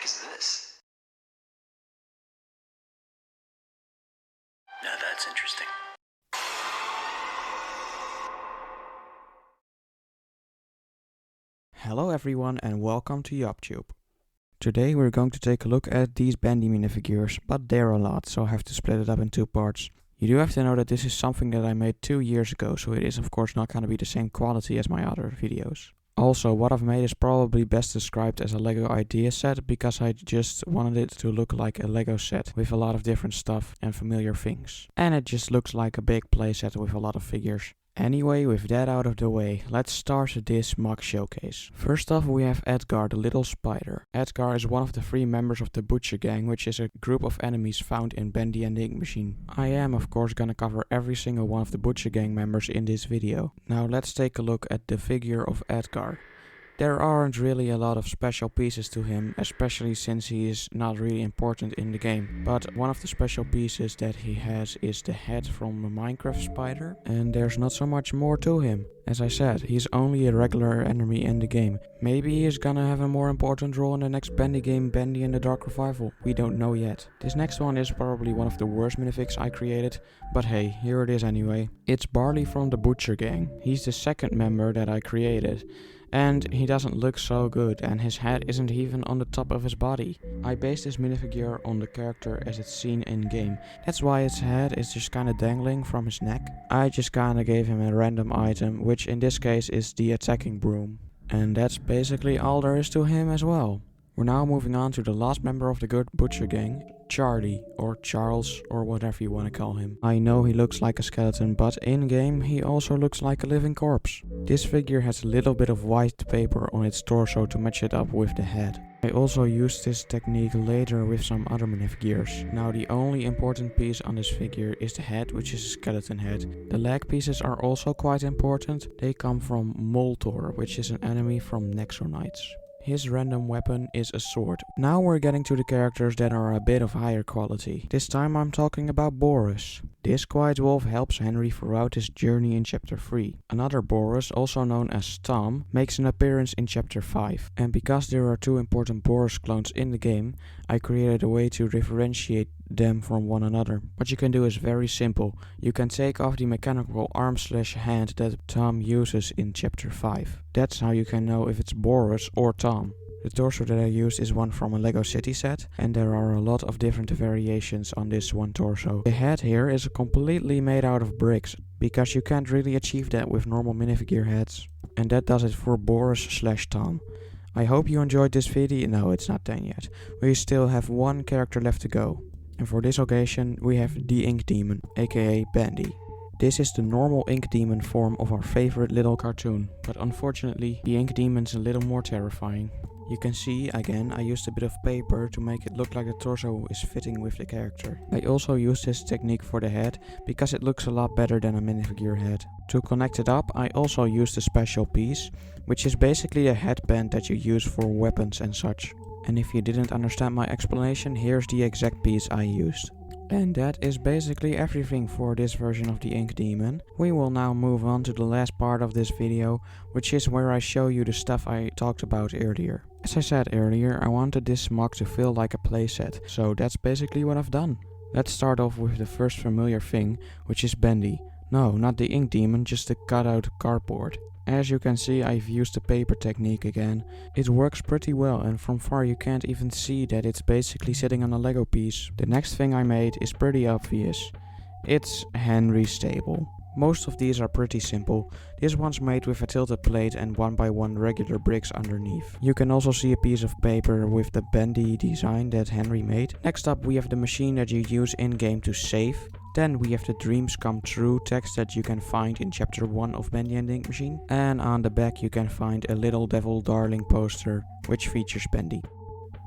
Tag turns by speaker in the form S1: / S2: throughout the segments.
S1: is this? Now that's interesting.
S2: Hello everyone and welcome to YouTube. Today we're going to take a look at these Bendy minifigures, but they're a lot, so I have to split it up in two parts. You do have to know that this is something that I made 2 years ago, so it is of course not going to be the same quality as my other videos. Also, what I've made is probably best described as a Lego idea set, because I just wanted it to look like a Lego set with a lot of different stuff and familiar things. And it just looks like a big playset with a lot of figures. Anyway, with that out of the way, let's start this mock showcase. First off, we have Edgar, the little spider. Edgar is one of the 3 members of the Butcher Gang, which is a group of enemies found in Bendy and the Ink Machine. I am of course gonna cover every single one of the Butcher Gang members in this video. Now let's take a look at the figure of Edgar. There aren't really a lot of special pieces to him, especially since he is not really important in the game. But one of the special pieces that he has is the head from the Minecraft spider, and there's not so much more to him. As I said, he's only a regular enemy in the game. Maybe he is gonna have a more important role in the next Bendy game, Bendy and the Dark Revival. We don't know yet. This next one is probably one of the worst minifigs I created, but hey, here it is anyway. It's Barley from the Butcher Gang. He's the second member that I created. And he doesn't look so good, and his head isn't even on the top of his body. I based this minifigure on the character as it's seen in game. That's why its head is just kinda dangling from his neck. I just kinda gave him a random item, which in this case is the attacking broom. And that's basically all there is to him as well. We're now moving on to the last member of the good Butcher Gang, Charlie, or Charles, or whatever you want to call him. I know he looks like a skeleton, but in game he also looks like a living corpse. This figure has a little bit of white paper on its torso to match it up with the head. I also used this technique later with some other minifigures. Now the only important piece on this figure is the head, which is a skeleton head. The leg pieces are also quite important. They come from Moltor, which is an enemy from Nexonites. His random weapon is a sword. Now we're getting to the characters that are a bit of higher quality. This time I'm talking about Boris. This quiet wolf helps Henry throughout his journey in chapter 3. Another Boris, also known as Tom, makes an appearance in chapter 5. And because there are 2 important Boris clones in the game, I created a way to differentiate them from one another. What you can do is very simple. You can take off the mechanical arm/hand that Tom uses in chapter 5. That's how you can know if it's Boris or Tom. The torso that I used is one from a Lego City set, and there are a lot of different variations on this one torso. The head here is completely made out of bricks, because you can't really achieve that with normal minifigure heads. And that does it for Boris/Tom. I hope you enjoyed this video. No, it's not done yet. We still have 1 character left to go. And for this occasion we have the Ink Demon, aka Bendy. This is the normal Ink Demon form of our favorite little cartoon, but unfortunately the Ink Demon's a little more terrifying. You can see, again, I used a bit of paper to make it look like the torso is fitting with the character. I also used this technique for the head, because it looks a lot better than a minifigure head. To connect it up, I also used a special piece, which is basically a headband that you use for weapons and such. And if you didn't understand my explanation, here's the exact piece I used. And that is basically everything for this version of the Ink Demon. We will now move on to the last part of this video, which is where I show you the stuff I talked about earlier. As I said earlier, I wanted this mock to feel like a playset, so that's basically what I've done. Let's start off with the first familiar thing, which is Bendy. No, not the Ink Demon, just the cutout cardboard. As you can see, I've used the paper technique again. It works pretty well, and from far you can't even see that it's basically sitting on a Lego piece. The next thing I made is pretty obvious. It's Henry's stable. Most of these are pretty simple. This one's made with a tilted plate and 1x1 regular bricks underneath. You can also see a piece of paper with the Bendy design that Henry made. Next up we have the machine that you use in game to save. Then we have the dreams come true text that you can find in chapter 1 of Bendy and the Ink Machine. And on the back you can find a little devil darling poster which features Bendy.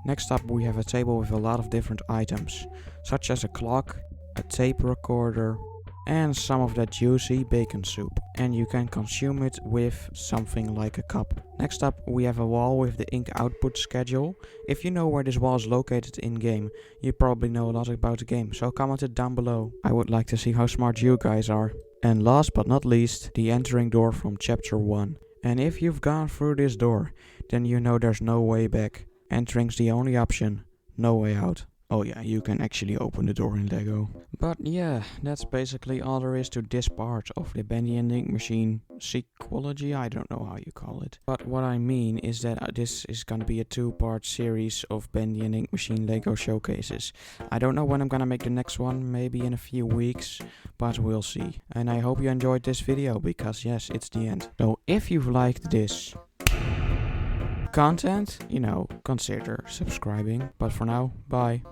S2: Next up we have a table with a lot of different items, such as a clock, a tape recorder, and some of that juicy bacon soup. And you can consume it with something like a cup. Next up we have a wall with the ink output schedule. If you know where this wall is located in game, you probably know a lot about the game, so comment it down below. I would like to see how smart you guys are. And last but not least, the entering door from chapter 1. And if you've gone through this door, then you know there's no way back. Entering's the only option. No way out. Oh yeah, you can actually open the door in Lego. But yeah, that's basically all there is to this part of the Bendy and Ink Machine sequology. I don't know how you call it. But what I mean is that this is gonna be a 2-part series of Bendy and Ink Machine Lego showcases. I don't know when I'm gonna make the next one, maybe in a few weeks, but we'll see. And I hope you enjoyed this video, because yes, it's the end. So if you've liked this content, consider subscribing. But for now, bye.